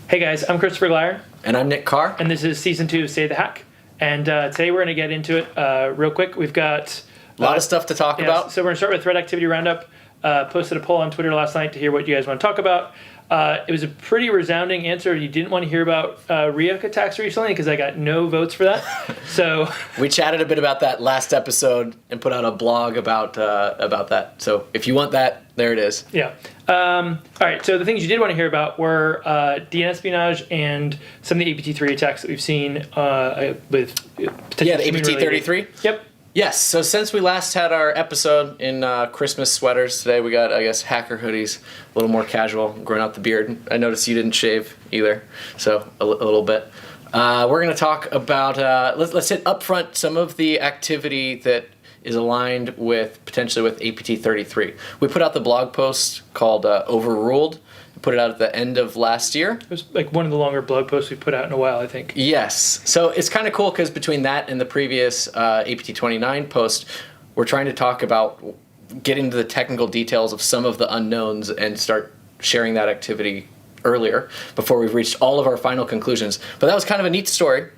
Hey guys, I'm Christopher Glyer. And I'm Nick Carr. And this is Season 2 of Say the Hack. And today we're going to get into it real quick. We've got a lot of stuff to talk about. So we're going to start with Threat Activity Roundup. Posted a poll on Twitter last night to hear what you guys want to talk about. It was a pretty resounding answer. You didn't want to hear about React attacks recently because I got no votes for that. So we chatted a bit about that last episode and put out a blog about that. So if you want that, there it is. Yeah. All right. So the things you did want to hear about were DNS espionage and some of the APT3 attacks that we've seen with potential. Yeah, the APT33. Yep. Yes, so since we last had our episode in Christmas sweaters, today we got, I guess, hacker hoodies, a little more casual, growing out the beard. I noticed you didn't shave either, so a little bit. We're going to talk about, let's hit up front some of the activity that is aligned with, potentially with APT33. We put out the blog post called Overruled. Put it out at the end of last year. It was like one of the longer blog posts we put out in a while, I think. Yes. So it's kind of cool because between that and the previous APT29 post, we're trying to talk about getting to the technical details of some of the unknowns and start sharing that activity earlier before we've reached all of our final conclusions. But that was kind of a neat story,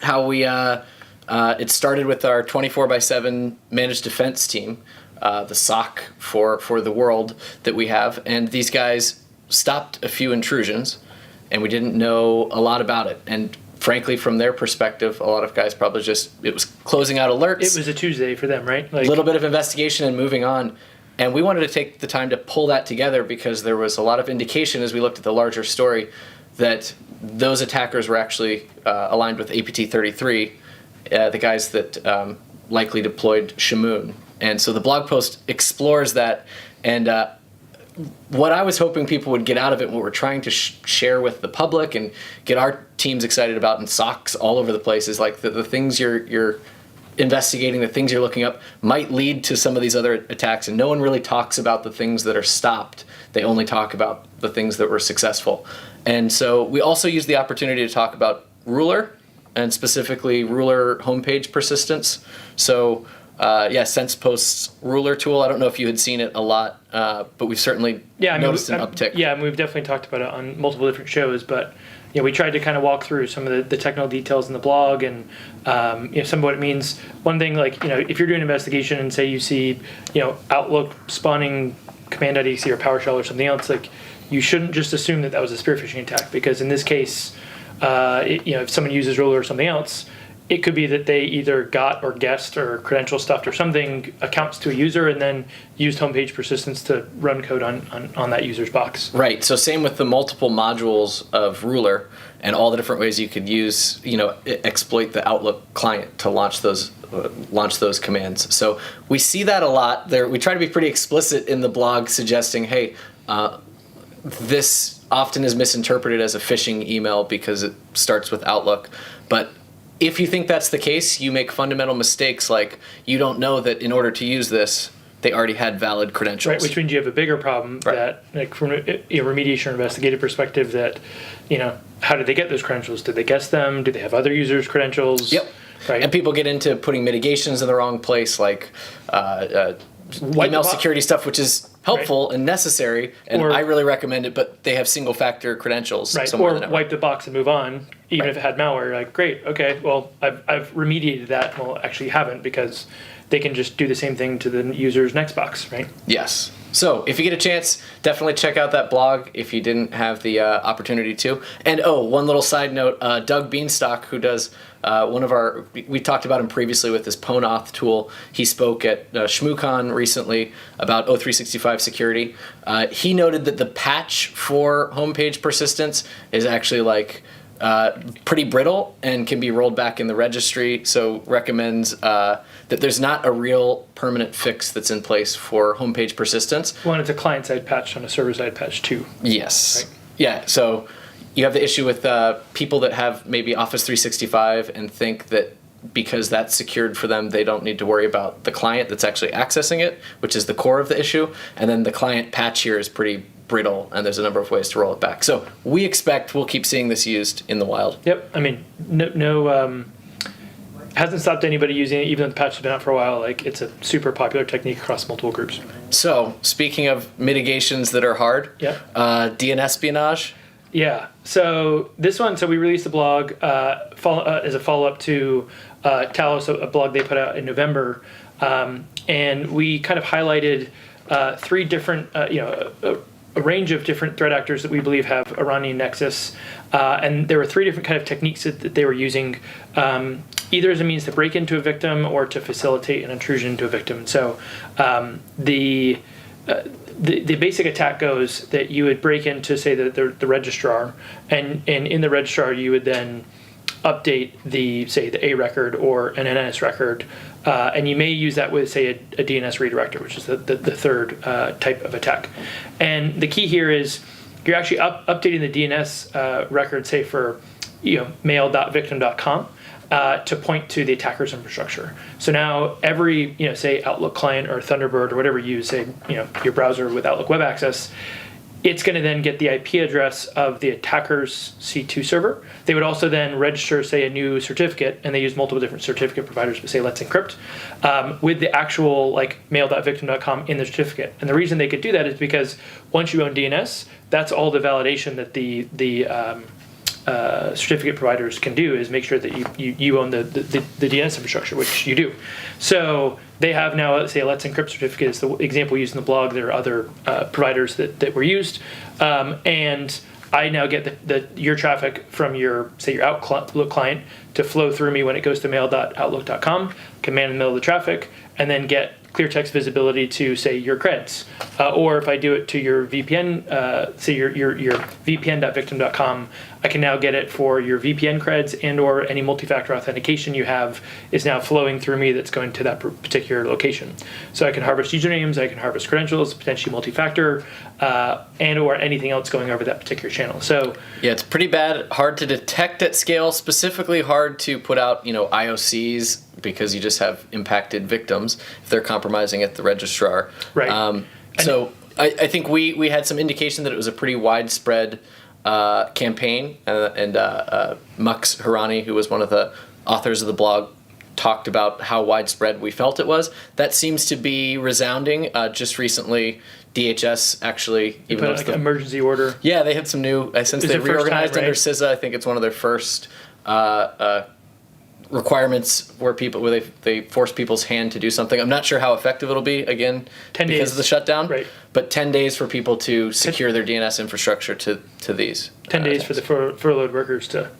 how we it started with our 24/7 managed defense team, the SOC for the world that we have, and these guys stopped a few intrusions, and we didn't know a lot about it. And frankly, from their perspective, a lot of guys probably it was closing out alerts. It was a Tuesday for them, right? A little bit of investigation and moving on. And we wanted to take the time to pull that together because there was a lot of indication as we looked at the larger story that those attackers were actually aligned with APT33, the guys that likely deployed Shamoon. And so the blog post explores that, and what I was hoping people would get out of it, what we're trying to share with the public and get our teams excited about, and SOCs all over the place, is like the things you're investigating, the things you're looking up might lead to some of these other attacks, and no one really talks about the things that are stopped. They only talk about the things that were successful. And so we also use the opportunity to talk about Ruler, and specifically Ruler homepage persistence. So Sense Post's Ruler tool, I don't know if you had seen it a lot, but we've certainly noticed an uptick. Yeah, and we've definitely talked about it on multiple different shows, but we tried to kind of walk through some of the technical details in the blog and some of what it means. One thing, if you're doing an investigation and say you see Outlook spawning command.exe or PowerShell or something else, you shouldn't just assume that was a spear phishing attack, because in this case, if someone uses Ruler or something else, it could be that they either got or guessed or credential stuffed or something accounts to a user and then used homepage persistence to run code on that user's box. Right. So same with the multiple modules of Ruler and all the different ways you could use, exploit the Outlook client to launch those commands. So we see that a lot there. We try to be pretty explicit in the blog, suggesting, hey, this often is misinterpreted as a phishing email because it starts with Outlook, but if you think that's the case, you make fundamental mistakes, like you don't know that in order to use this, they already had valid credentials. Right, which means you have a bigger problem that, from a remediation or investigative perspective, that, how did they get those credentials? Did they guess them? Do they have other users' credentials? Yep. Right. And people get into putting mitigations in the wrong place, like email security stuff, which is helpful and necessary, and I really recommend it, but they have single-factor credentials. Right, or wipe the box and move on, even if it had malware. Like, great, okay, well, I've remediated that. Well, actually haven't, because they can just do the same thing to the user's next box, right? Yes. So if you get a chance, definitely check out that blog if you didn't have the opportunity to. And one little side note, Doug Beanstalk, who does we talked about him previously with this Ponoth tool. He spoke at ShmooCon recently about O365 security. He noted that the patch for homepage persistence is actually pretty brittle and can be rolled back in the registry, so recommends that there's not a real permanent fix that's in place for homepage persistence. Well, it's a client-side patch on a server-side patch too. Yes. Right? Yeah, so you have the issue with people that have maybe Office 365 and think that because that's secured for them, they don't need to worry about the client that's actually accessing it, which is the core of the issue. And then the client patch here is pretty brittle, and there's a number of ways to roll it back. So we expect we'll keep seeing this used in the wild. Yep. I mean, no hasn't stopped anybody using it, even though the patch has been out for a while. It's a super popular technique across multiple groups. So speaking of mitigations that are hard, DNS espionage. Yeah. So this one, so we released a blog as a follow-up to Talos, a blog they put out in November, and we kind of highlighted three different, a range of different threat actors that we believe have Iranian nexus, and there were three different kind of techniques that they were using, either as a means to break into a victim or to facilitate an intrusion into a victim. So the basic attack goes that you would break into, say, the registrar, and in the registrar you would then update the A record or an NS record, and you may use that with, say, a DNS redirector, which is the third type of attack. And the key here is you're actually updating the DNS record, say, for mail.victim.com. To point to the attacker's infrastructure. So now every, say Outlook client or Thunderbird or whatever you use, say, your browser with Outlook Web Access, it's going to then get the IP address of the attacker's C2 server. They would also then register, say, a new certificate, and they use multiple different certificate providers, but say Let's Encrypt, with the actual mail.victim.com in the certificate. And the reason they could do that is because once you own DNS, that's all the validation that the certificate providers can do is make sure that you own the DNS infrastructure, which you do. So they have now, say, a Let's Encrypt certificate is the example used in the blog. There are other providers that were used. And I now get your traffic from your Outlook client to flow through me when it goes to mail.outlook.com, can man in the middle of the traffic, and then get clear text visibility to, say, your creds. Or if I do it to your VPN, say your vpn.victim.com, I can now get it for your VPN creds and or any multi-factor authentication you have is now flowing through me that's going to that particular location. So I can harvest usernames, I can harvest credentials, potentially multi-factor, and or anything else going over that particular channel. So yeah, it's pretty bad, hard to detect at scale, specifically hard to put out, IOCs, because you just have impacted victims if they're compromising at the registrar. Right. So I think we had some indication that it was a pretty widespread campaign, and Mux Harani, who was one of the authors of the blog, talked about how widespread we felt it was. That seems to be resounding. Just recently, DHS actually even put an emergency order. Yeah, they had some new, since they reorganized under CISA, I think it's one of their first requirements where they force people's hand to do something. I'm not sure how effective it'll be, again, 10 because days. of the shutdown. Right. But 10 days for people to secure their DNS infrastructure to these. 10 days for the furloughed workers to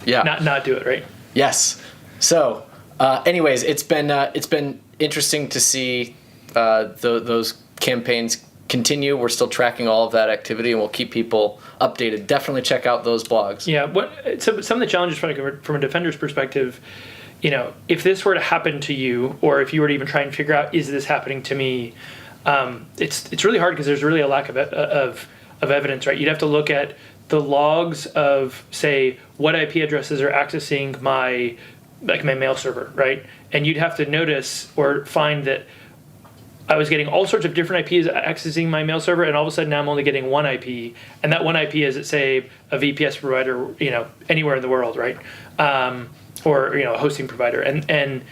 not do it, right? Yes. So, anyways, it's been interesting to see those campaigns continue. We're still tracking all of that activity, and we'll keep people updated. Definitely check out those blogs. Yeah. So some of the challenges from a defender's perspective, if this were to happen to you, or if you were to even try and figure out, is this happening to me? It's really hard because there's really a lack of evidence, right? You'd have to look at the logs of, say, what IP addresses are accessing my mail server, right? And you'd have to notice or find that I was getting all sorts of different IPs accessing my mail server, and all of a sudden now I'm only getting one IP, and that one IP is at, say, a VPS provider, anywhere in the world, right? Or a hosting provider, and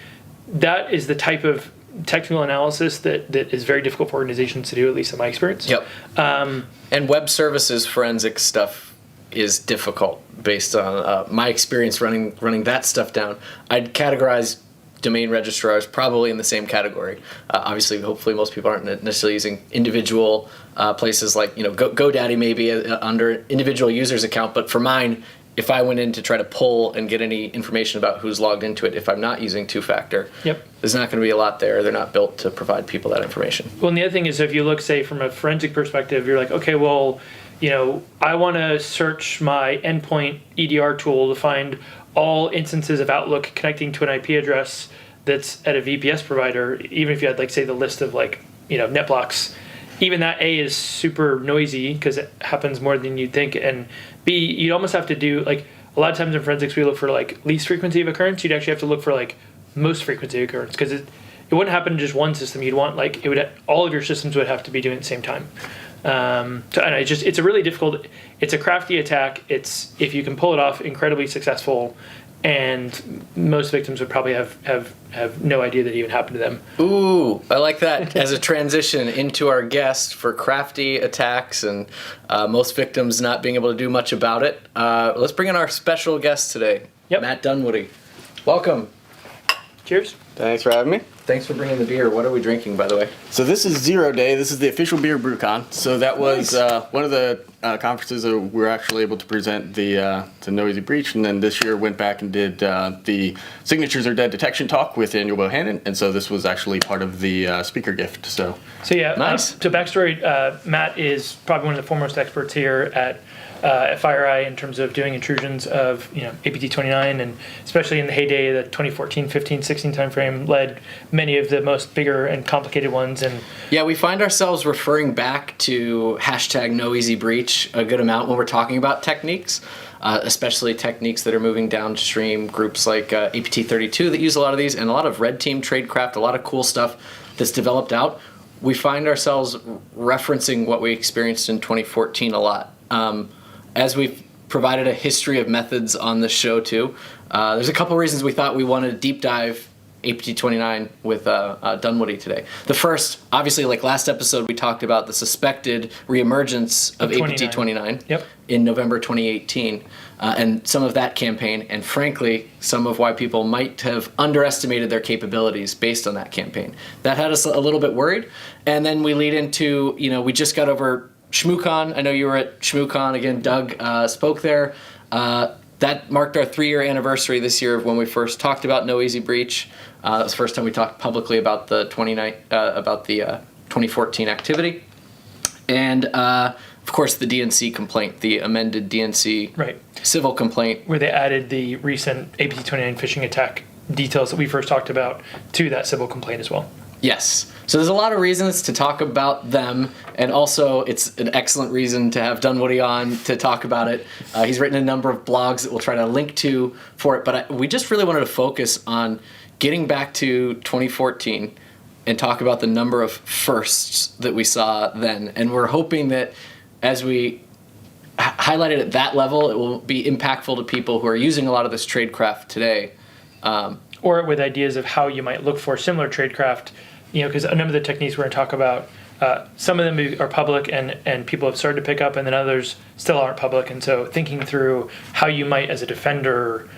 that is the type of technical analysis that is very difficult for organizations to do, at least in my experience. Yep. And web services forensic stuff is difficult based on my experience running that stuff down. I'd categorize domain registrars probably in the same category. Obviously, hopefully most people aren't necessarily using individual places like GoDaddy maybe under individual user's account, but for mine, if I went in to try to pull and get any information about who's logged into it, if I'm not using two-factor, there's not going to be a lot there. They're not built to provide people that information. Well, and the other thing is, if you look, say, from a forensic perspective, you're like, okay, well, I want to search my endpoint EDR tool to find all instances of Outlook connecting to an IP address that's at a VPS provider, even if you had, say, the list of, net blocks. Even that, A, is super noisy because it happens more than you'd think, and B, you'd almost have to do, a lot of times in forensics we look for, least frequency of occurrence. You'd actually have to look for, most frequency of occurrence, because it wouldn't happen in just one system. You'd want, all of your systems would have to be doing it at the same time. It's a really difficult, it's a crafty attack. If you can pull it off, incredibly successful. and most victims would probably have no idea that it even happened to them. Ooh, I like that as a transition into our guest for crafty attacks and most victims not being able to do much about it. Let's bring in our special guest today, Yep. Matt Dunwoody. Welcome. Cheers. Thanks for having me. Thanks for bringing the beer. What are we drinking, by the way? So this is 0 Day. This is the official beer BrewCon. So that was Nice. one of the conferences that we were actually able to present the No Easy Breach, and then this year went back and did the Signatures Are Dead detection talk with Daniel Bohannon, and so this was actually part of the speaker gift. So Yeah, Nice. So backstory, Matt is probably one of the foremost experts here at FireEye in terms of doing intrusions of APT29, and especially in the heyday of the 2014, 15, 16 timeframe, led many of the most bigger and complicated ones. And Yeah, we find ourselves referring back to hashtag No Easy Breach a good amount when we're talking about techniques, especially techniques that are moving downstream. Groups like APT32 that use a lot of these, and a lot of red team tradecraft, a lot of cool stuff that's developed out. We find ourselves referencing what we experienced in 2014 a lot. As we've provided a history of methods on this show too, there's a couple reasons we thought we wanted to deep dive APT29 with Dunwoody today. The first, obviously, like last episode, we talked about the suspected reemergence of 29. APT29 Yep. in November 2018, and some of that campaign, and frankly, some of why people might have underestimated their capabilities based on that campaign. That had us a little bit worried, and then we lead into, we just got over ShmooCon. I know you were at ShmooCon again. Doug spoke there. That marked our 3-year anniversary this year of when we first talked about No Easy Breach. That was the first time we talked publicly about the 2014 activity, and of course the DNC complaint, the amended DNC right, civil complaint. where they added the recent APT29 phishing attack details that we first talked about to that civil complaint as well. Yes. So there's a lot of reasons to talk about them, and also it's an excellent reason to have Dunwoody on to talk about it. He's written a number of blogs that we'll try to link to for it, but we just really wanted to focus on getting back to 2014 and talk about the number of firsts that we saw then. And we're hoping that as we highlight it at that level, it will be impactful to people who are using a lot of this tradecraft today. Or with ideas of how you might look for similar tradecraft, because a number of the techniques we're going to talk about, some of them are public and people have started to pick up, and then others still aren't public. And so thinking through how you might, as a defender,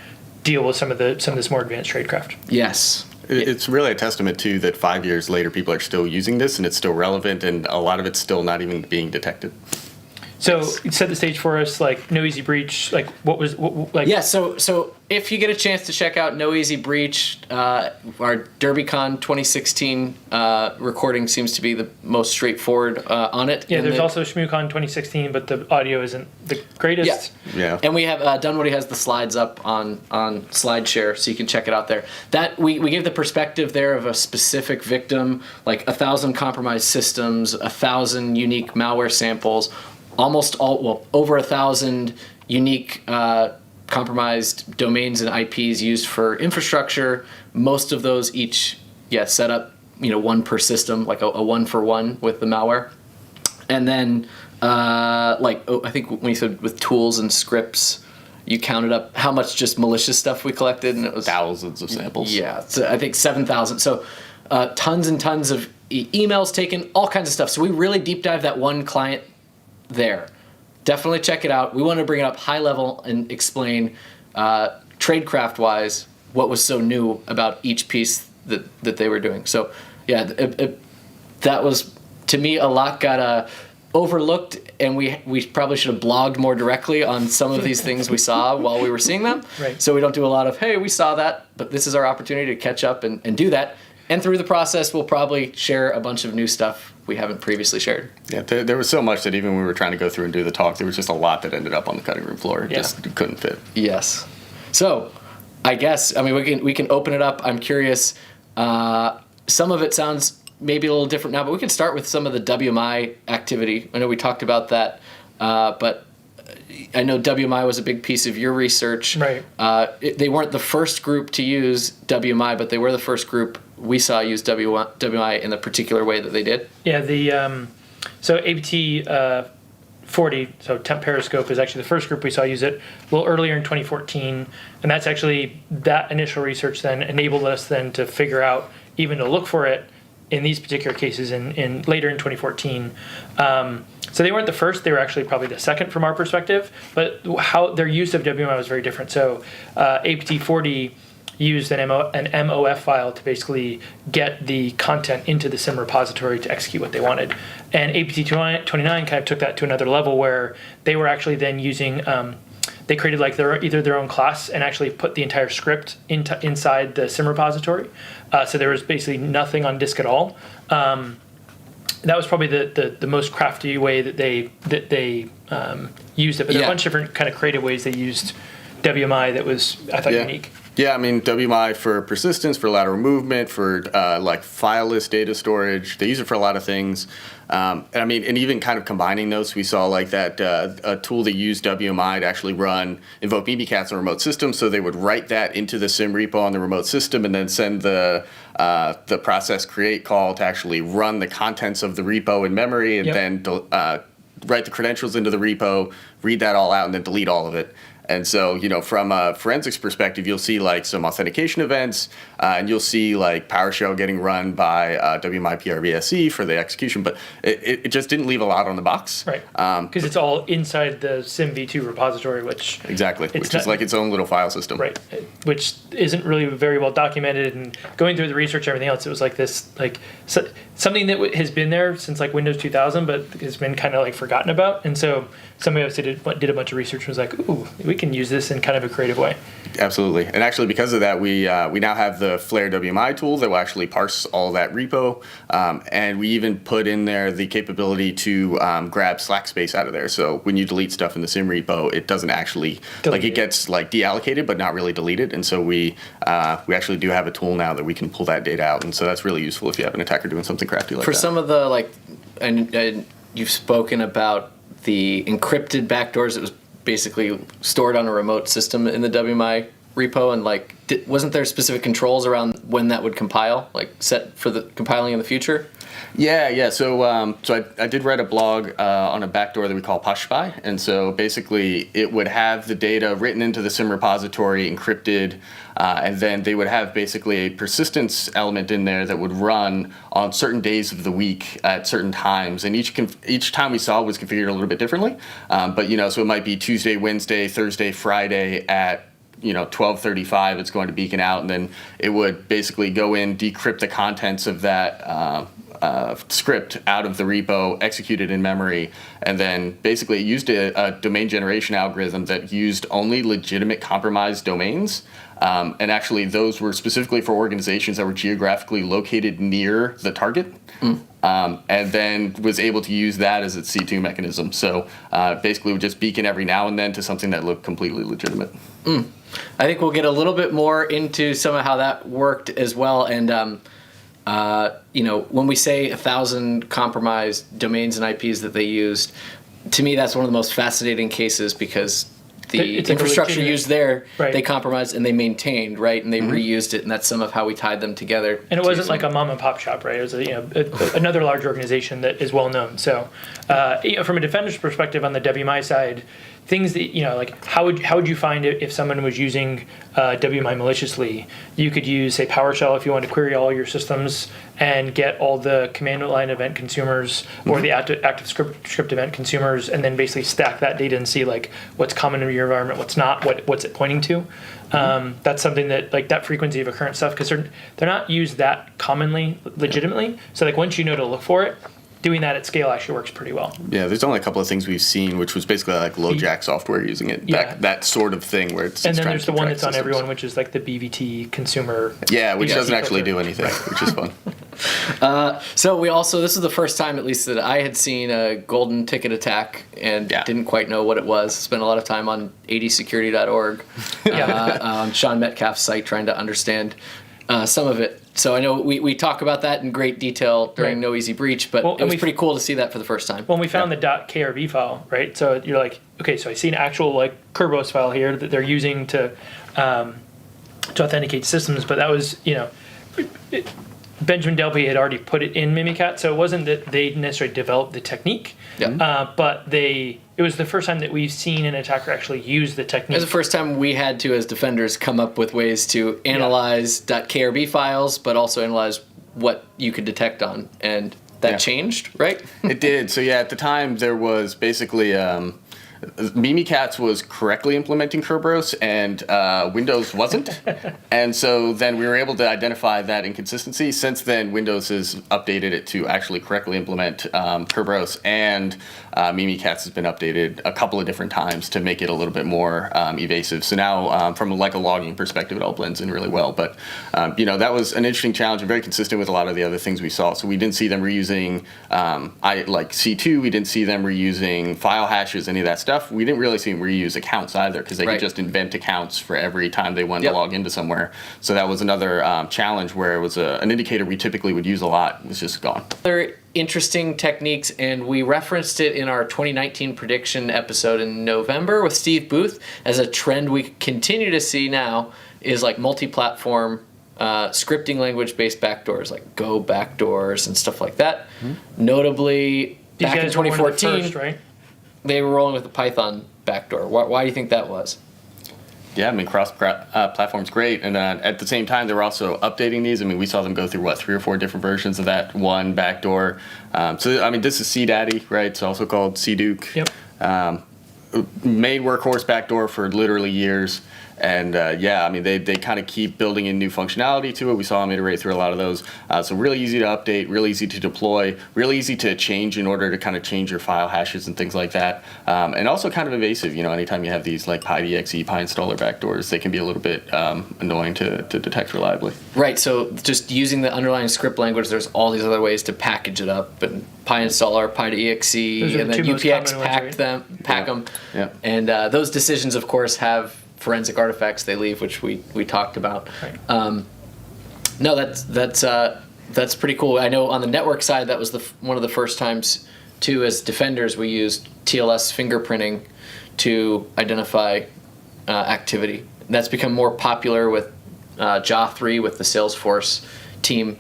deal with some of this more advanced tradecraft. Yes. it's really a testament to that 5 years later people are still using this and it's still relevant, and a lot of it's still not even being detected. So set the stage for us, like No Easy Breach, like Yeah, so if you get a chance to check out No Easy Breach, our DerbyCon 2016 recording seems to be the most straightforward on it. Yeah, And there's also ShmooCon 2016, but the audio isn't the greatest. Yeah. And we have Dunwoody has the slides up on SlideShare, so you can check it out there. That we gave the perspective there of a specific victim, like 1,000 compromised systems, 1,000 unique malware samples, over 1,000 unique compromised domains and IPs used for infrastructure. Most of those each set up one per system, like a 1-for-1 with the malware. And then I think when you said with tools and scripts, you counted up how much just malicious stuff we collected, and it was Thousands of samples. Yeah, so I think 7,000. So tons and tons of emails taken, all kinds of stuff. So we really deep dive that one client there. Definitely check it out. We want to bring it up high level and explain tradecraft wise what was so new about each piece that they were doing. So yeah, that was, to me, a lot got overlooked, and we probably should have blogged more directly on some of these things we saw while we were seeing them. Right. So we don't do a lot of, hey, we saw that, but this is our opportunity to catch up and do that. And through the process, we'll probably share a bunch of new stuff we haven't previously shared. Yeah, there was so much that even when we were trying to go through and do the talk, there was just a lot that ended up on the cutting room floor. It just couldn't fit. Yes. So, I mean, we can open it up. I'm curious. Some of it sounds maybe a little different now, but we can start with some of the WMI activity. I know we talked about that, but I know WMI was a big piece of your research. Right. They weren't the first group to use WMI, but they were the first group we saw use WMI in the particular way that they did. Yeah, so APT 40, so Temp Periscope is actually the first group we saw use it a little earlier in 2014, and that's actually that initial research then enabled us then to figure out even to look for it in these particular cases in later in 2014. So they weren't the first; they were actually probably the second from our perspective. But how their use of WMI was very different. So APT40 used an MOF file to basically get the content into the SIM repository to execute what they wanted. And APT29 kind of took that to another level where they were actually then using, they created like either their own class and actually put the entire script inside the SIM repository. So there was basically nothing on disk at all. That was probably the most crafty way that they used it. But there are a bunch of different kind of creative ways they used WMI that was, I thought, unique. Yeah, I mean, WMI for persistence, for lateral movement, for like fileless data storage. They use it for a lot of things. And I mean, and even kind of combining those, we saw like that a tool that used WMI to actually run invoke BBcats on remote systems. So they would write that into the SIM repo on the remote system and then send the process create call to actually run the contents of the repo in memory and then write the credentials into the repo, read that all out, and then delete all of it. And so, you know, from a forensics perspective, you'll see like some authentication events, and you'll see like PowerShell getting run by WMI PRBSE for the execution, but it just didn't leave a lot on the box. Right. Because it's all inside the SIM-v2 repository, which... Exactly, which is like its own little file system. Right, which isn't really very well documented. And going through the research and everything else, it was like this, like something that has been there since like Windows 2000, but has been kind of like forgotten about. And so somebody else did a bunch of research and was like, ooh, we can use this in kind of a creative way. Absolutely. And actually, because of that, we now have the Flare WMI tool that will actually parse all that repo. And we even put in there the capability to grab slack space out of there. So when you delete stuff in the SIM repo, it doesn't actually, like it gets like deallocated, but not really deleted. And so we actually do have a tool now that we can pull that data out. And so that's really useful if you have an attacker doing something crafty like that. For some of the, like, and you've spoken about the encrypted backdoors that was basically stored on a remote system in the WMI repo, and like wasn't there specific controls around when that would compile, like set for the compiling in the future? Yeah. So I did write a blog on a backdoor that we call Pushspy, and so basically it would have the data written into the SIM repository, encrypted, and then they would have basically a persistence element in there that would run on certain days of the week at certain times, and each time we saw was configured a little bit differently. But you know, so it might be Tuesday, Wednesday, Thursday, Friday at 12:35 it's going to beacon out, and then it would basically go in, decrypt the contents of that script out of the repo, execute it in memory, and then basically it used a domain generation algorithm that used only legitimate compromised domains. And actually those were specifically for organizations that were geographically located near the target. And then was able to use that as its C2 mechanism. So basically would just beacon every now and then to something that looked completely legitimate. I think we'll get a little bit more into some of how that worked as well. And when we say 1,000 compromised domains and IPs that they used, to me that's one of the most fascinating cases, because the infrastructure used there, they compromised and they maintained, right? And they reused it, and that's some of how we tied them together. And it wasn't like a mom and pop shop, right? It was another large organization that is well known. So, from a defender's perspective on the WMI side, things that like how would you find it if someone was using WMI maliciously? You could use, say, PowerShell if you want to query all your systems and get all the command line event consumers or the active script event consumers, and then basically stack that data and see like what's common in your environment, what's not, what's it pointing to. That's something that, like, that frequency of occurrence stuff, because they're not used that commonly legitimately. So like once you know to look for it, doing that at scale actually works pretty well. Yeah, there's only a couple of things we've seen, which was basically like LoJack software using it. That sort of thing where it's. And then there's the one that's on everyone, which is like the BVT consumer. Yeah, which doesn't actually do anything, which is fun. So we also, this is the first time at least that I had seen a golden ticket attack and didn't quite know what it was. Spent a lot of time on adsecurity.org, on Sean Metcalf's site, trying to understand some of it. So I know we talk about that in great detail during No Easy Breach, but it was pretty cool to see that for the first time. When we found the .krb file, right? So you're like, okay, so I see an actual like Kerberos file here that they're using to authenticate systems, but that was Benjamin Delpy had already put it in Mimikat, so it wasn't that they necessarily developed the technique, but it was the first time that we've seen an attacker actually use the technique. It was the first time we had to, as defenders, come up with ways to analyze .krb files, but also analyze what you could detect on, and that changed, right? It did. So yeah, at the time there was basically Mimikatz was correctly implementing Kerberos, and Windows wasn't. And so then we were able to identify that inconsistency. Since then, Windows has updated it to actually correctly implement Kerberos, and Mimikatz has been updated a couple of different times to make it a little bit more evasive. So now, from like a logging perspective, it all blends in really well. But that was an interesting challenge and very consistent with a lot of the other things we saw. So we didn't see them reusing like C2. We didn't see them reusing file hashes, any of that stuff. We didn't really see them reuse accounts either, because they could just invent accounts for every time they wanted to log into somewhere. So that was another challenge where it was an indicator we typically would use a lot was just gone. Other interesting techniques, and we referenced it in our 2019 prediction episode in November with Steve Booth, as a trend we continue to see now is like multi-platform scripting language-based backdoors, like Go backdoors and stuff like that. Notably, These back in guys were one of the 2014, first, right? they were rolling with the Python backdoor. Why do you think that was? Yeah, I mean, cross-platform's great, and at the same time, they were also updating these. I mean, we saw them go through, 3 or 4 different versions of that one backdoor. So, I mean, this is CDaddy, right? It's also called CDuke. Yep. Made workhorse backdoor for literally years. And I mean, they kind of keep building in new functionality to it. We saw them iterate through a lot of those. So really easy to update, really easy to deploy, really easy to change in order to kind of change your file hashes and things like that. And also kind of evasive. Anytime you have these like PyDXE, PyInstaller backdoors, they can be a little bit annoying to detect reliably. Right, so just using the underlying script language, there's all these other ways to package it up, and PyInstaller, PyDXE, and then UPX pack them. Yeah. And those decisions, of course, have forensic artifacts they leave, which we talked about. Right. No, that's pretty cool. I know on the network side, that was one of the first times, too, as defenders, we used TLS fingerprinting to identify activity. And that's become more popular with JA3 with the Salesforce team.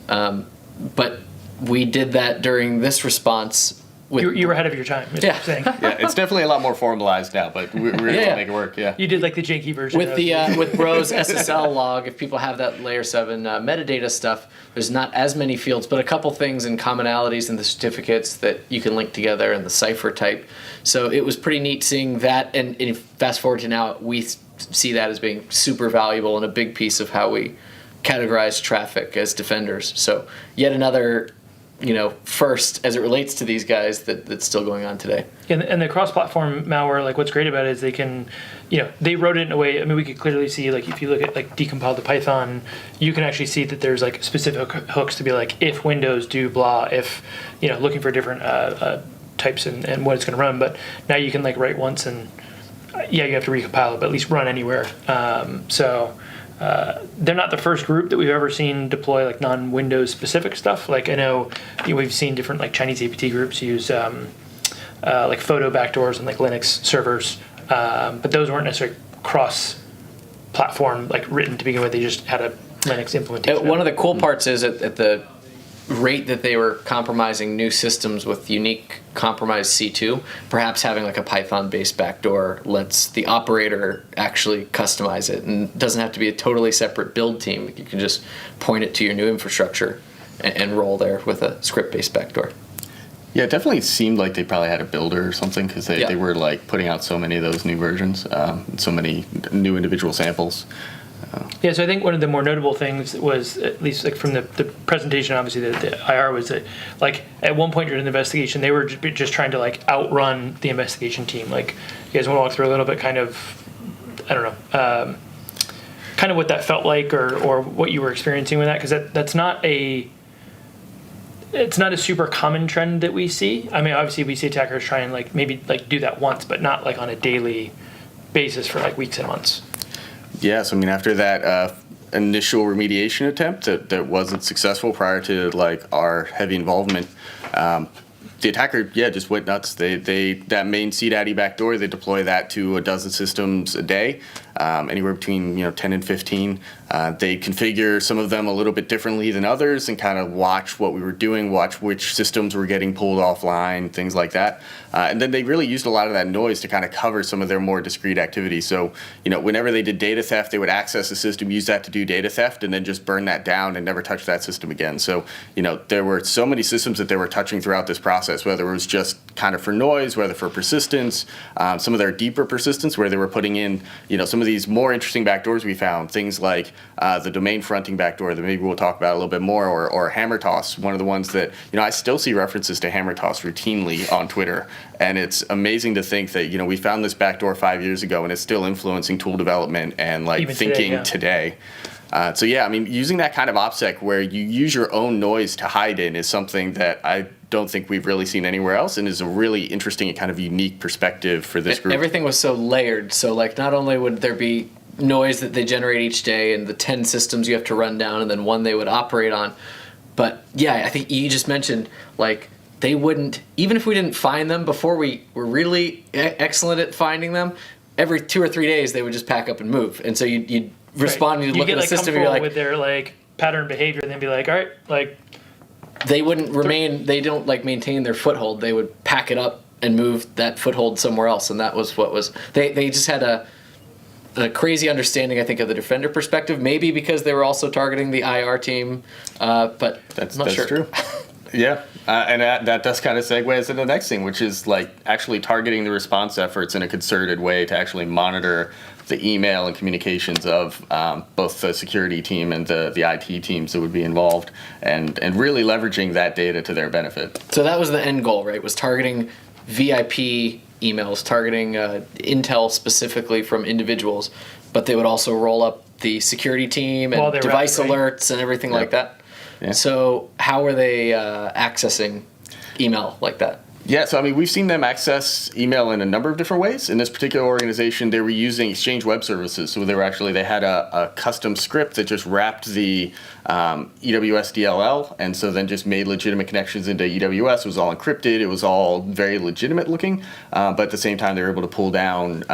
But we did that during this response. You were ahead of your time. Is what you're saying. Yeah, it's definitely a lot more formalized now, but we're able to make it work. Yeah. You did like the janky version with with Bro's SSL log. If people have that layer 7 metadata stuff, there's not as many fields, but a couple things and commonalities in the certificates that you can link together and the cipher type. So it was pretty neat seeing that. And fast forward to now, we see that as being super valuable and a big piece of how we categorize traffic as defenders. So yet another first as it relates to these guys that's still going on today. And the cross-platform malware, like what's great about it is they can, they wrote it in a way, I mean, we could clearly see, like if you look at like decompiled to Python, you can actually see that there's like specific hooks to be like, if Windows do blah, if, looking for different types and what it's going to run. But now you can like write once and, you have to recompile it, but at least run anywhere. They're not the first group that we've ever seen deploy like non-Windows specific stuff. Like I know we've seen different like Chinese APT groups use like photo backdoors and like Linux servers, but those weren't necessarily cross-platform like written to begin with. They just had a Linux implementation. One of the cool parts is at the rate that they were compromising new systems with unique compromised C2, perhaps having like a Python-based backdoor lets the operator actually customize it and doesn't have to be a totally separate build team. You can just point it to your new infrastructure and roll there with a script-based backdoor. Yeah, it definitely seemed like they probably had a builder or something, because they were like putting out so many of those new versions, so many new individual samples. Yeah, so I think one of the more notable things was, at least like from the presentation, obviously the IR, was that like at one point during the investigation, they were just trying to like outrun the investigation team. Like, you guys want to walk through a little bit, kind of, I don't know, kind of what that felt like, or what you were experiencing with that, because that's not it's not a super common trend that we see. I mean, obviously we see attackers try and like maybe like do that once, but not like on a daily basis for like weeks and months. Yeah, so I mean, after that initial remediation attempt that wasn't successful prior to like our heavy involvement, the attacker, just went nuts. They that main CDADI backdoor, they deploy that to a dozen systems a day, anywhere between 10 and 15. They configure some of them a little bit differently than others, and kind of watch what we were doing, watch which systems were getting pulled offline, things like that. And then they really used a lot of that noise to kind of cover some of their more discrete activities. So whenever they did data theft, they would access the system, use that to do data theft, and then just burn that down and never touch that system again. So there were so many systems that they were touching throughout this process, whether it was just kind of for noise, whether for persistence, some of their deeper persistence where they were putting in, some of these more interesting backdoors we found, things like the domain fronting backdoor that maybe we'll talk about a little bit more, or hammer toss, one of the ones that, I still see references to hammer toss routinely on Twitter. And it's amazing to think that, we found this backdoor 5 years ago and it's still influencing tool development and Even thinking today. So using that kind of OPSEC where you use your own noise to hide in is something that I don't think we've really seen anywhere else, and is a really interesting and kind of unique perspective for this group. Everything was so layered. So not only would there be noise that they generate each day and the 10 systems you have to run down and then one they would operate on, but I think you just mentioned they wouldn't, even if we didn't find them before we were really excellent at finding them, every 2 or 3 days they would just pack up and move. And so you'd respond and you'd look at the system and you're like, with their pattern behavior, and then be like, all right, they wouldn't remain, they don't maintain their foothold. They would pack it up and move that foothold somewhere else. And that was what was, they just had a crazy understanding, I think, of the defender perspective, maybe because they were also targeting the IR team, but that's sure. True. Yeah, and that does kind of segue us into the next thing, which is actually targeting the response efforts in a concerted way to actually monitor the email and communications of both the security team and the IT teams that would be involved, and really leveraging that data to their benefit. So that was the end goal, right? Was targeting VIP emails, targeting intel specifically from individuals, but they would also roll up the security team and device alerts and everything like that. Yeah. So how are they accessing email like that? Yeah, so we've seen them access email in a number of different ways. In this particular organization, they were using Exchange Web Services. So they had a custom script that just wrapped the EWS DLL, and so then just made legitimate connections into EWS. It was all encrypted. It was all very legitimate looking, but at the same time, they were able to pull down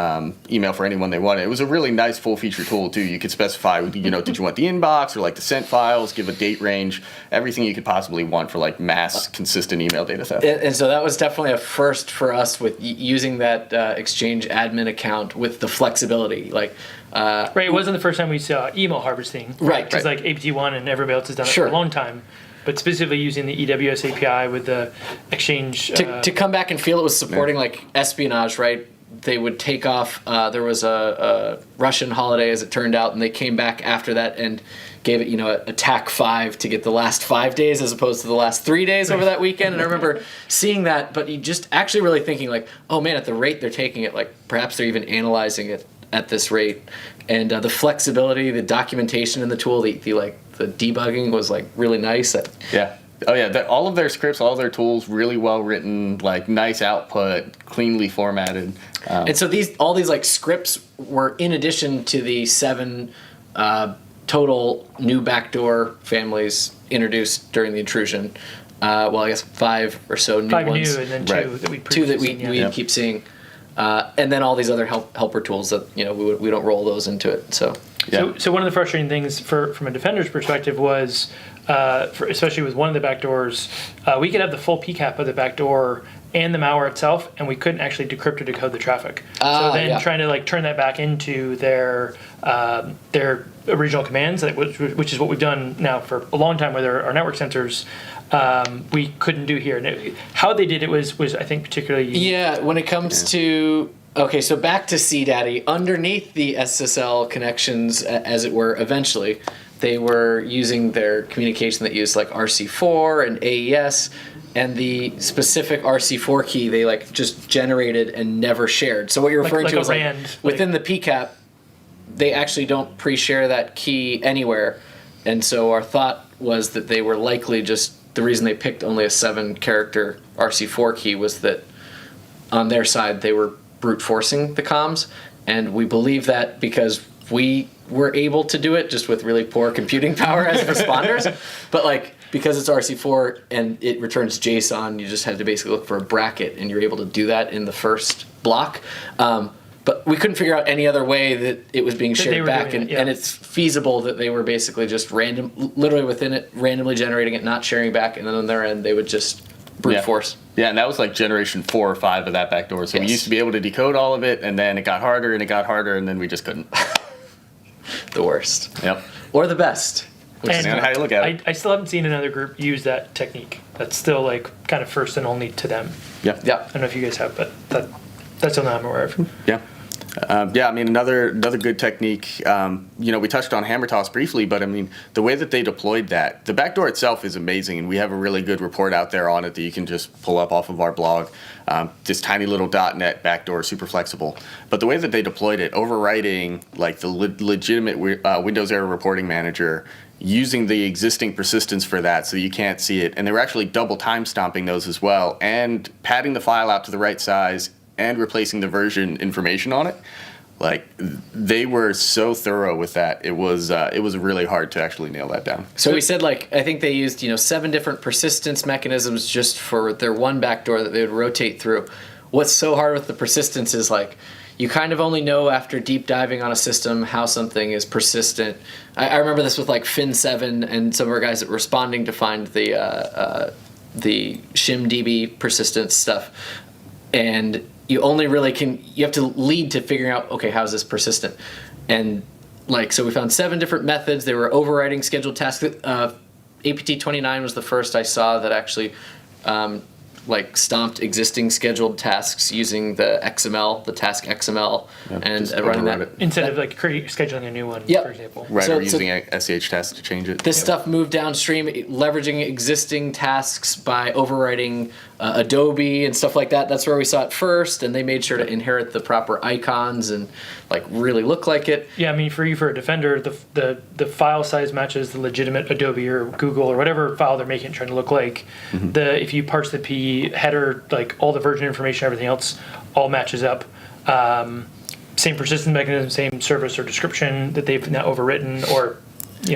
email for anyone they wanted. It was a really nice full feature tool too. You could specify, did you want the inbox or the sent files, give a date range, everything you could possibly want for mass consistent email data theft. And so that was definitely a first for us with using that Exchange admin account with the flexibility. It wasn't the first time we saw email harvesting. Right. Because APT1 and everybody else has done it for a long time. But specifically using the EWS API with the Exchange. To come back and feel it was supporting espionage, right? They would take off. There was a Russian holiday, as it turned out, and they came back after that and gave it, attack 5 to get the last 5 days as opposed to the last 3 days over that weekend. And I remember seeing that, but you just actually really thinking oh man, at the rate they're taking it, perhaps they're even analyzing it at this rate. And the flexibility, the documentation in the tool, the debugging was really nice. Yeah. Oh yeah, all of their scripts, all of their tools, really well written, nice output, cleanly formatted. And so all these scripts were in addition to the 7 total new backdoor families introduced during the intrusion. I guess 5 or so new 5 ones. New, and then 2 that we two that we keep seeing, and then all these other helper tools that we don't roll those into it. So one of the frustrating things from a defender's perspective was, especially with one of the backdoors, we could have the full PCAP of the backdoor and the malware itself, and we couldn't actually decrypt or decode the traffic. So then trying to turn that back into their original commands, which is what we've done now for a long time with our network sensors, we couldn't do here. And how they did it was I think particularly unique. Yeah, when it comes to so back to CDADI, underneath the SSL connections, as it were, eventually, they were using their communication that used RC4 and AES, and the specific RC4 key they just generated and never shared. So what you're referring to is within the PCAP, they actually don't pre-share that key anywhere. And so our thought was that they were likely the reason they picked only a 7-character RC4 key was that on their side they were brute forcing the comms, and we believe that because we were able to do it just with really poor computing power as responders, but because it's RC4 and it returns JSON, you just had to basically look for a bracket, and you're able to do that in the first block. But we couldn't figure out any other way that it was being shared back, and it's feasible that they were basically just literally within it, randomly generating it, not sharing back, and then on their end they would just brute force. Yeah, and that was like generation 4 or 5 of that backdoor. So we used to be able to decode all of it, and then it got harder, and then we just couldn't. The worst. Yep. Or the best. Depending on how you look at it. I still haven't seen another group use that technique. That's still like kind of first and only to them. Yep. Yeah. I don't know if you guys have, but that's something I'm aware of. Yeah. I mean, another good technique, we touched on hammer toss briefly, but I mean, the way that they deployed that, the backdoor itself is amazing, and we have a really good report out there on it that you can just pull up off of our blog. This tiny little .NET backdoor, super flexible. But the way that they deployed it, overwriting like the legitimate Windows Error Reporting Manager, using the existing persistence for that so you can't see it, and they were actually double time stomping those as well, and padding the file out to the right size, and replacing the version information on it. Like, they were so thorough with that. It was really hard to actually nail that down. So we said, like, I think they used 7 different persistence mechanisms just for their one backdoor that they would rotate through. What's so hard with the persistence is, like, you kind of only know after deep diving on a system how something is persistent. I remember this with like Fin7 and some of our guys that were responding to find the shimdb persistence stuff, and you only really you have to lead to figuring out, okay, how is this persistent? And like, so we found 7 different methods. They were overriding scheduled tasks. APT29 was the first I saw that actually stomped existing scheduled tasks using the XML, the task XML, and running that. Instead of like scheduling a new one, for example. Right, or using a SCH task to change it. This stuff moved downstream, leveraging existing tasks by overwriting Adobe and stuff like that. That's where we saw it first, and they made sure to inherit the proper icons and like really look like it. Yeah, I mean, for a Defender, the file size matches the legitimate Adobe or Google or whatever file they're making it trying to look like. Mm-hmm. If you parse the P header, like all the version information, everything else, all matches up. Same persistence mechanism, same service or description that they've now overwritten, or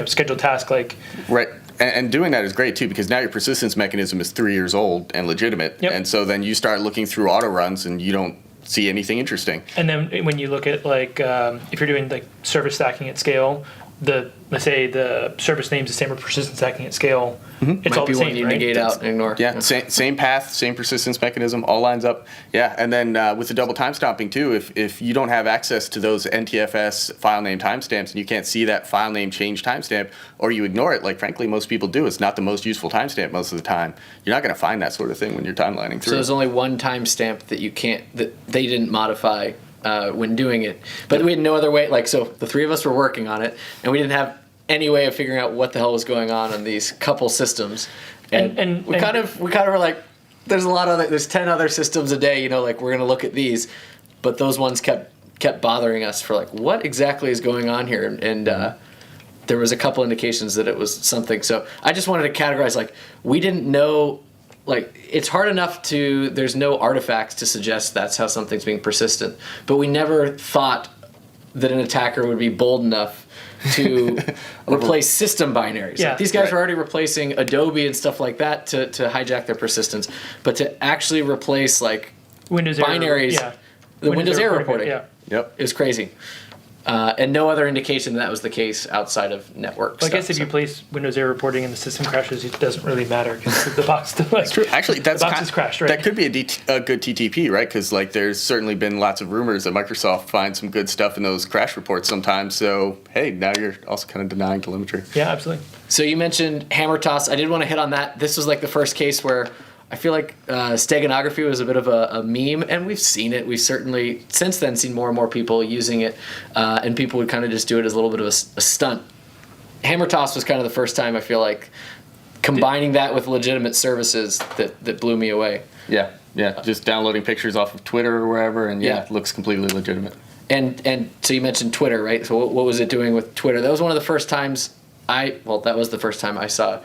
scheduled task like. Right. And doing that is great too, because now your persistence mechanism is 3 years old and legitimate. Yep. And so then you start looking through auto runs and you don't see anything interesting. And then when you look at like if you're doing like service stacking at scale, let's say the service name is the same as persistence stacking at scale. Mm-hmm. It's might all be the same, one you right? negate out and ignore. Yeah, same path, same persistence mechanism, all lines up. Yeah, and then with the double time stomping too, if you don't have access to those NTFS file name timestamps and you can't see that file name change timestamp, or you ignore it, like frankly most people do, it's not the most useful timestamp most of the time. You're not going to find that sort of thing when you're timelining through. So there's only one timestamp that they didn't modify when doing it, but we had no other way. Like, so the 3 of us were working on it, and we didn't have any way of figuring out what the hell was going on these couple systems, and we kind of were like, there's 10 other systems a day, like we're gonna look at these, but those ones kept bothering us for like, what exactly is going on here, and there was a couple indications that it was something. So I just wanted to categorize, like, we didn't know, like, it's hard enough there's no artifacts to suggest that's how something's being persistent, but we never thought that an attacker would be bold enough to replace system binaries. Yeah, like, these guys were already replacing Adobe and stuff like that to hijack their persistence, but to actually replace like Windows binaries, the Windows error reporting, is crazy. And no other indication that was the case outside of network stuff. I guess if you place Windows error reporting and the system crashes, it doesn't really matter because the box still like. True. Actually, the box is crashed, right? That could be a good TTP, right? Because like there's certainly been lots of rumors that Microsoft finds some good stuff in those crash reports sometimes. So hey, now you're also kind of denying telemetry. Yeah, absolutely. So you mentioned hammer toss. I did want to hit on that. This was like the first case where I feel like steganography was a bit of a meme, and we've seen it. We've certainly since then seen more and more people using it, and people would kind of just do it as a little bit of a stunt. Hammer toss was kind of the first time I feel like combining that with legitimate services that blew me away. Yeah, just downloading pictures off of Twitter or wherever, and it looks completely legitimate. And so you mentioned Twitter, right? So what was it doing with Twitter? That was one of the first times that was the first time I saw.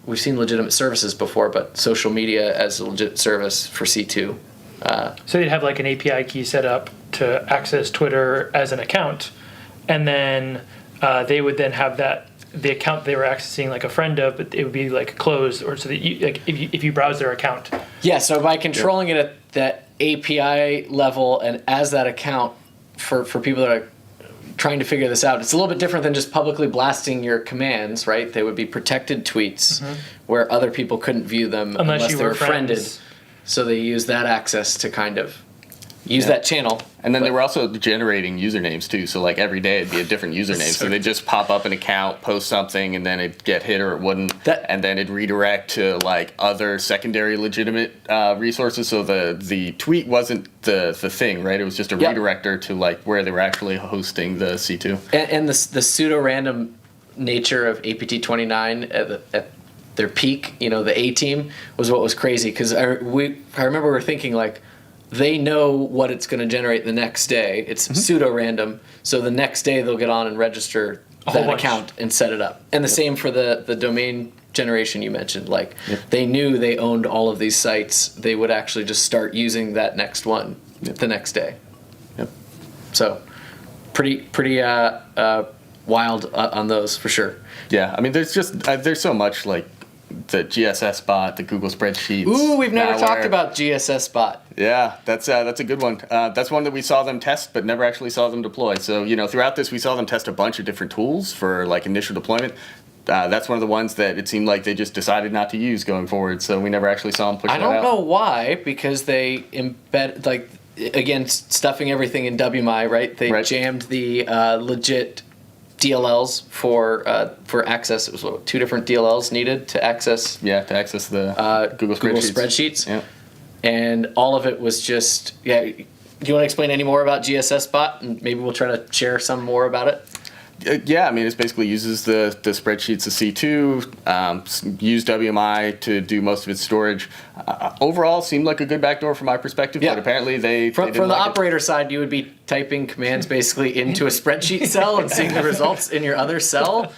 We've seen legitimate services before, but social media as a legit service for C2. So they'd have like an API key set up to access Twitter as an account, and then they would then have that the account they were accessing like a friend of, but it would be like closed, or so that you like if you browse their account. Yeah, so by controlling it at that API level and as that account for people that are trying to figure this out, it's a little bit different than just publicly blasting your commands, right? They would be protected tweets where other people couldn't view them unless you they were were friended. friends. So they use that access to kind of use that channel. And then they were also generating usernames too. So like every day it'd be a different username. So they'd just pop up an account, post something, and then it'd get hit or it wouldn't. And then it'd redirect to like other secondary legitimate resources. So the tweet wasn't the thing, right? It was just a redirector to like where they were actually hosting the C2. And the pseudo-random nature of APT29 at their peak, you know, the A team was what was crazy. Because I remember we were thinking like, they know what it's going to generate the next day. It's pseudo-random, so the next day they'll get on and register that account and set it up. And the same for the domain generation you mentioned. Like, they knew they owned all of these sites. They would actually just start using that next one the next day. Yep. So, pretty wild on those for sure. Yeah, I mean, there's so much like the GSS bot, the Google spreadsheets. Ooh, we've never malware. talked about GSS bot. Yeah, that's a good one. That's one that we saw them test, but never actually saw them deploy. So, you know, throughout this, we saw them test a bunch of different tools for like initial deployment. That's one of the ones that it seemed like they just decided not to use going forward. So we never actually saw them push that out. I don't know why, because they embed, like, again, stuffing everything in WMI, right? They jammed the legit DLLs for access. It was what, 2 different DLLs needed to access. Yeah, to access the Google Spreadsheets. Yeah. And all of it was just, do you want to explain any more about GSS bot? And maybe we'll try to share some more about it. Yeah, I mean, it basically uses the spreadsheets of C2, use WMI to do most of its storage. Overall, seemed like a good backdoor from my perspective, but apparently they from didn't the like operator side, you would be typing commands basically into a spreadsheet cell and seeing the results in your other cell.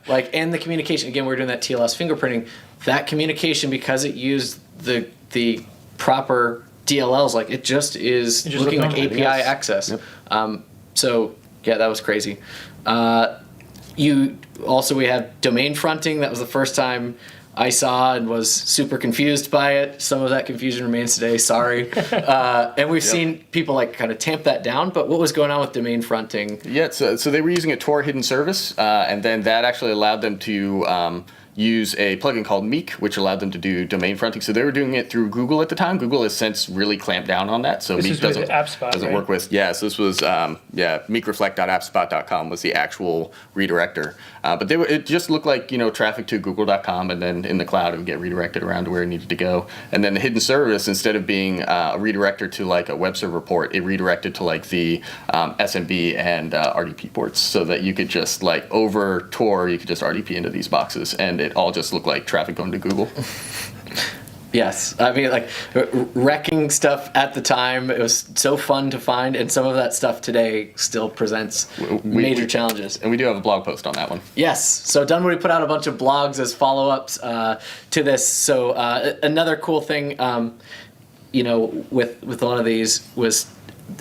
Like, and the communication, again, we're doing that TLS fingerprinting. That communication, because it used the proper DLLs, like it just is looking like API access. Yep. So yeah, that was crazy. We had domain fronting. That was the first time I saw and was super confused by it. Some of that confusion remains today. Sorry. And we've seen people like kind of tamp that down. But what was going on with domain fronting? Yeah, so they were using a Tor hidden service, and then that actually allowed them to use a plugin called Meek, which allowed them to do domain fronting. So they were doing it through Google at the time. Google has since really clamped down on that. So this Meek doesn't work with. Yeah, so this was meekreflect.appspot.com was the actual redirector. But it just looked like traffic to google.com, and then in the cloud it would get redirected around to where it needed to go. And then the hidden service, instead of being a redirector to like a web server port, it redirected to like the SMB and RDP ports, so that you could just like over Tor you could just RDP into these boxes, and it all just looked like traffic going to Google. Yes, I mean, like, wrecking stuff at the time, it was so fun to find, and some of that stuff today still presents major challenges. And we do have a blog post on that one. Yes, so Dunwoody put out a bunch of blogs as follow-ups to this. So another cool thing, with a lot of these was,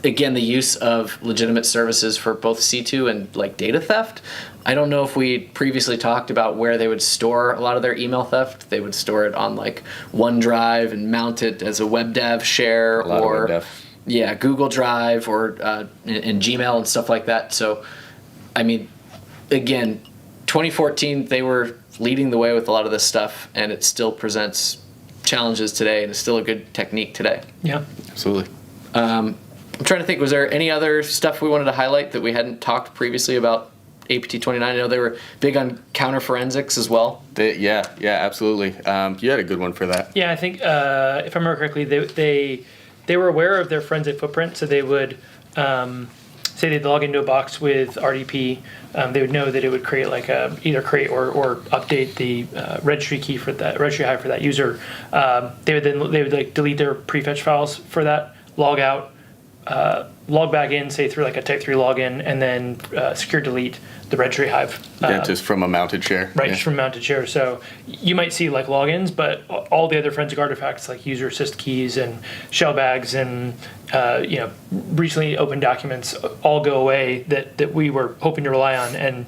again, the use of legitimate services for both C2 and like data theft. I don't know if we previously talked about where they would store a lot of their email theft. They would store it on like OneDrive and mount it as a web dev share, or Google Drive, or in Gmail and stuff like that. So, I mean, again, 2014 they were leading the way with a lot of this stuff, and it still presents challenges today, and it's still a good technique today. Yeah, absolutely. I'm trying to think, was there any other stuff we wanted to highlight that we hadn't talked previously about APT29? I know they were big on counter forensics as well. Yeah, absolutely. You had a good one for that. Yeah, I think if I remember correctly, they were aware of their forensic footprint, so they would say they'd log into a box with RDP. They would know that it would create like either create or update the registry key for that registry high for that user. They would like delete their prefetch files for that, log out, log back in, say through like a type 3 login, and then secure delete the registry hive. Just from a mounted share. Right, just from a mounted share. So you might see like logins, but all the other forensic artifacts like user assist keys and shell bags and recently opened documents all go away that we were hoping to rely on, and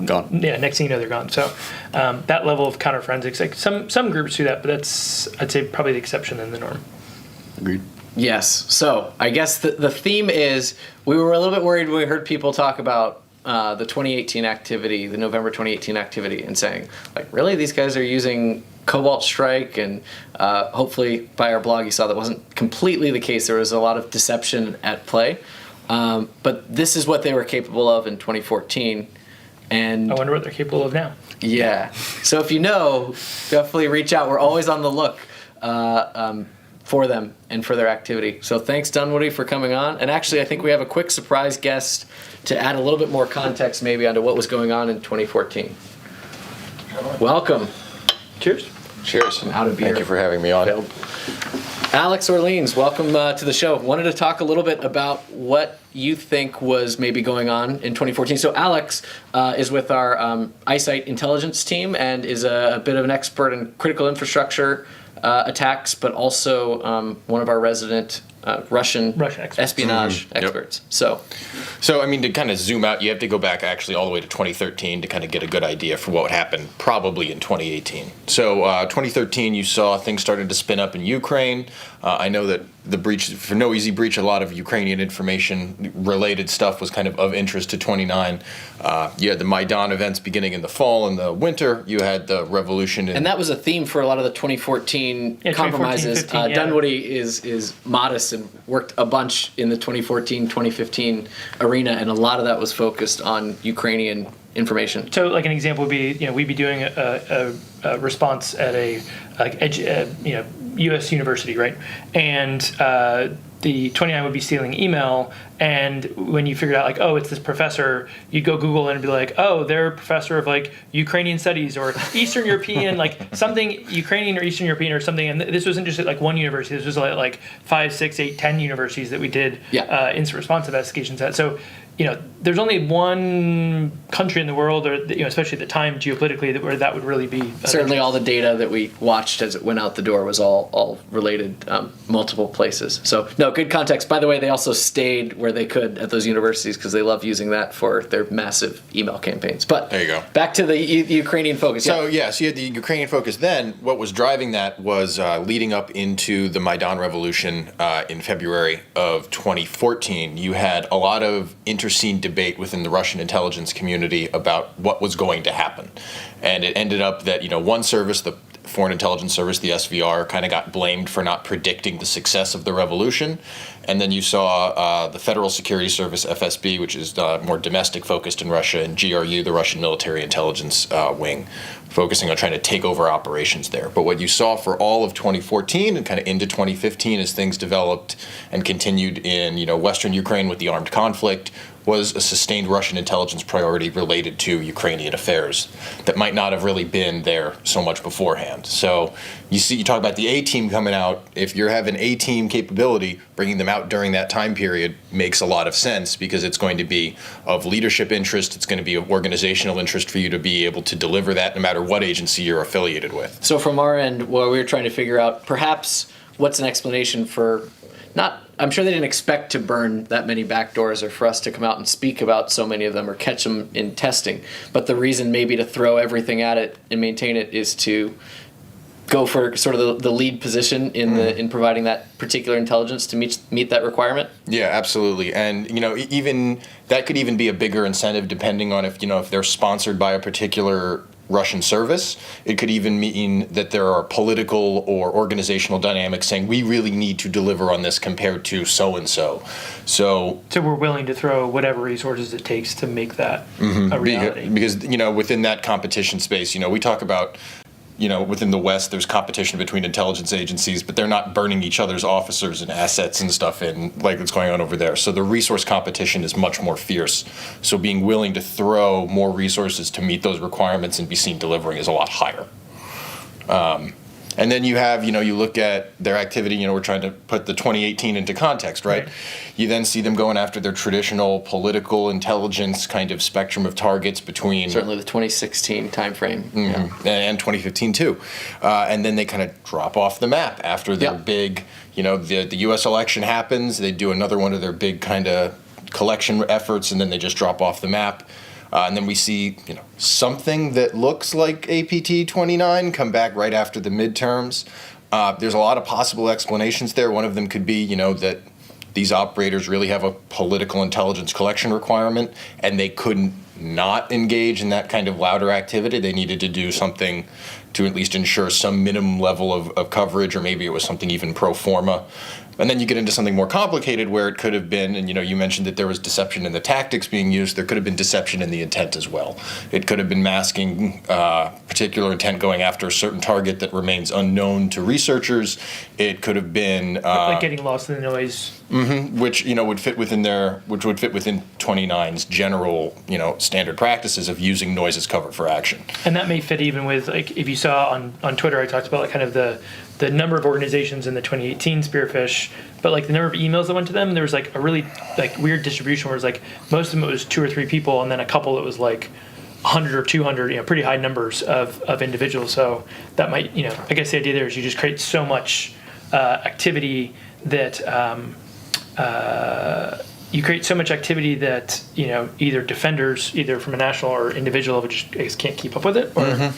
Gone. Yeah, next thing you know, they're gone. So that level of counter forensics, like some groups do that, but that's, I'd say, probably the exception than the norm. Agreed. Yes. So I guess the theme is we were a little bit worried when we heard people talk about the 2018 activity, the November 2018 activity, and saying, like, really, these guys are using Cobalt Strike? And hopefully by our blog you saw that wasn't completely the case. There was a lot of deception at play. But this is what they were capable of in 2014. And I wonder what they're capable of now. yeah. So if you know, definitely reach out. We're always on the look for them and for their activity. So thanks, Dunwoody, for coming on. And actually, I think we have a quick surprise guest to add a little bit more context maybe onto what was going on in 2014. Welcome. Cheers. Cheers. Out of beer. Thank you for having me on. Alex Orleans, welcome to the show. Wanted to talk a little bit about what you think was maybe going on in 2014. So Alex is with our eyesight intelligence team and is a bit of an expert in critical infrastructure attacks, but also one of our resident Russian experts. espionage experts. So I mean, to kind of zoom out, you have to go back actually all the way to 2013 to kind of get a good idea for what happened probably in 2018. So 2013, you saw things started to spin up in Ukraine. I know that the breach, for no easy breach, a lot of Ukrainian information related stuff was kind of interest to 29. You had the Maidan events beginning in the fall and the winter. You had the revolution. And that was a theme for a lot of the 2014 compromises. 2014, 15, yeah. Dunwoody is modest and worked a bunch in the 2014, 2015 arena, and a lot of that was focused on Ukrainian information. So, like an example would be, we'd be doing a response at a U.S. university, right? And the 29 would be stealing email, and when you figured out, like, oh, it's this professor, you'd go Google and be like, oh, they're a professor of, like, Ukrainian studies or Eastern European, like, something Ukrainian or Eastern European or something. And this wasn't just at, like, one university. This was, like 5, 6, 8, 10 universities that we did instant response investigations at. So, there's only one country in the world, or especially at the time geopolitically, where that would really be. Certainly, all the data that we watched as it went out the door was all related, multiple places. So, no, good context. By the way, they also stayed where they could at those universities because they love using that for their massive email campaigns. But there you go. Back to the Ukrainian focus. So you had the Ukrainian focus. Then what was driving that was leading up into the Maidan revolution in February of 2014. You had a lot of interesting debate within the Russian intelligence community about what was going to happen. And it ended up that, one service, the Foreign Intelligence Service, the SVR, kind of got blamed for not predicting the success of the revolution. And then you saw the Federal Security Service, FSB, which is more domestic focused in Russia, and GRU, the Russian military intelligence wing, focusing on trying to take over operations there. But what you saw for all of 2014 and kind of into 2015 as things developed and continued in, Western Ukraine with the armed conflict, was a sustained Russian intelligence priority related to Ukrainian affairs that might not have really been there so much beforehand. So you talk about the A-team coming out. If you're having A-team capability, bringing them out during that time period makes a lot of sense because it's going to be of leadership interest. It's going to be of organizational interest for you to be able to deliver that no matter what agency you're affiliated with. So from our end, what we were trying to figure out, perhaps what's an explanation for I'm sure they didn't expect to burn that many backdoors or for us to come out and speak about so many of them or catch them in testing. But the reason maybe to throw everything at it and maintain it is to go for sort of the lead position in providing that particular intelligence to meet that requirement. Yeah, absolutely. And even that could even be a bigger incentive depending on if they're sponsored by a particular Russian service. It could even mean that there are political or organizational dynamics saying we really need to deliver on this compared to so-and-so. So we're willing to throw whatever resources it takes to make that a reality. Because within that competition space, we talk about within the West, there's competition between intelligence agencies, but they're not burning each other's officers and assets and stuff in like what's going on over there. So the resource competition is much more fierce. So being willing to throw more resources to meet those requirements and be seen delivering is a lot higher. And then you have, you look at their activity, we're trying to put the 2018 into context, right? You then see them going after their traditional political intelligence kind of spectrum of targets between... Certainly the 2016 timeframe. And 2015 too. And then they kind of drop off the map after their big, the U.S. election happens, they do another one of their big kind of collection efforts, and then they just drop off the map. And then we see, something that looks like APT29 come back right after the midterms. There's a lot of possible explanations there. One of them could be, that these operators really have a political intelligence collection requirement, and they couldn't not engage in that kind of louder activity. They needed to do something to at least ensure some minimum level of coverage, or maybe it was something even pro forma. And then you get into something more complicated where it could have been, and you mentioned that there was deception in the tactics being used, there could have been deception in the intent as well. It could have been masking particular intent going after a certain target that remains unknown to researchers. It could have been like getting lost in the noise. Which would fit within 29's general standard practices of using noise as cover for action. And that may fit even with, like, if you saw on Twitter, I talked about like kind of the number of organizations in the 2018 Spearfish, but like the number of emails that went to them, there was like a really like weird distribution where it was like most of them it was 2 or 3 people, and then a couple that was like 100 or 200, pretty high numbers of individuals. So that might, I guess the idea there is you just create so much activity that either defenders, either from a national or individual level, just I guess can't keep up with it. Or,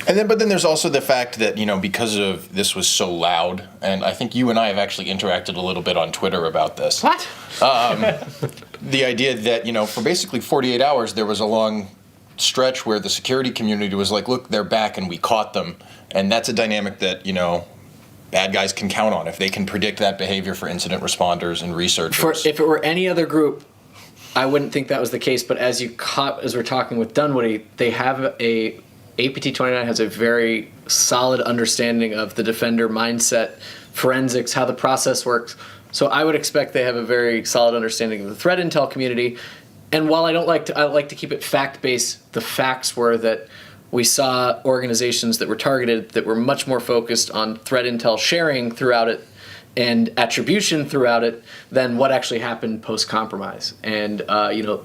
But then there's also the fact that, because of this was so loud, and I think you and I have actually interacted a little bit on Twitter about this. What? The idea that, for basically 48 hours, there was a long stretch where the security community was like, look, they're back and we caught them. And that's a dynamic that, bad guys can count on if they can predict that behavior for incident responders and researchers. If it were any other group, I wouldn't think that was the case. But as we're talking with Dunwoody, they have APT29 has a very solid understanding of the defender mindset, forensics, how the process works. So I would expect they have a very solid understanding of the threat intel community. And while I like to keep it fact-based, the facts were that we saw organizations that were targeted that were much more focused on threat intel sharing throughout it and attribution throughout it than what actually happened post-compromise and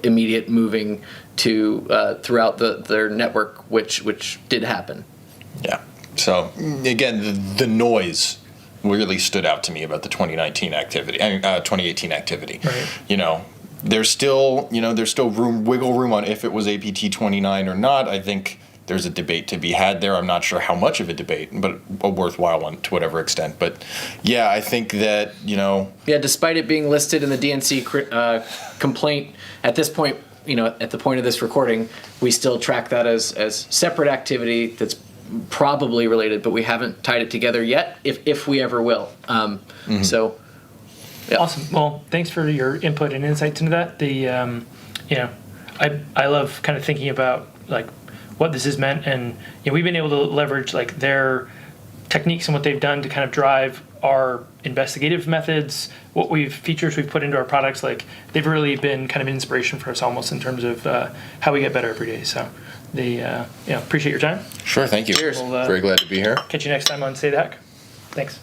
immediate moving to throughout their network, which did happen. Yeah. So again, the noise really stood out to me about the 2018 activity. right. There's still wiggle room on if it was APT29 or not. I think there's a debate to be had there. I'm not sure how much of a debate, but a worthwhile one to whatever extent. But yeah, I think that, Yeah, despite it being listed in the DNC complaint, at this point, at the point of this recording, we still track that as separate activity that's probably related, but we haven't tied it together yet, if we ever will. So, yeah. Awesome. Well, thanks for your input and insights into that. I love kind of thinking about like what this has meant, and we've been able to leverage like their techniques and what they've done to kind of drive our investigative methods, features we've put into our products. Like they've really been kind of an inspiration for us almost in terms of how we get better every day. So appreciate your time. Sure, thank you. Cheers. We'll, very glad to be here. Catch you next time on Say the Hack. Thanks.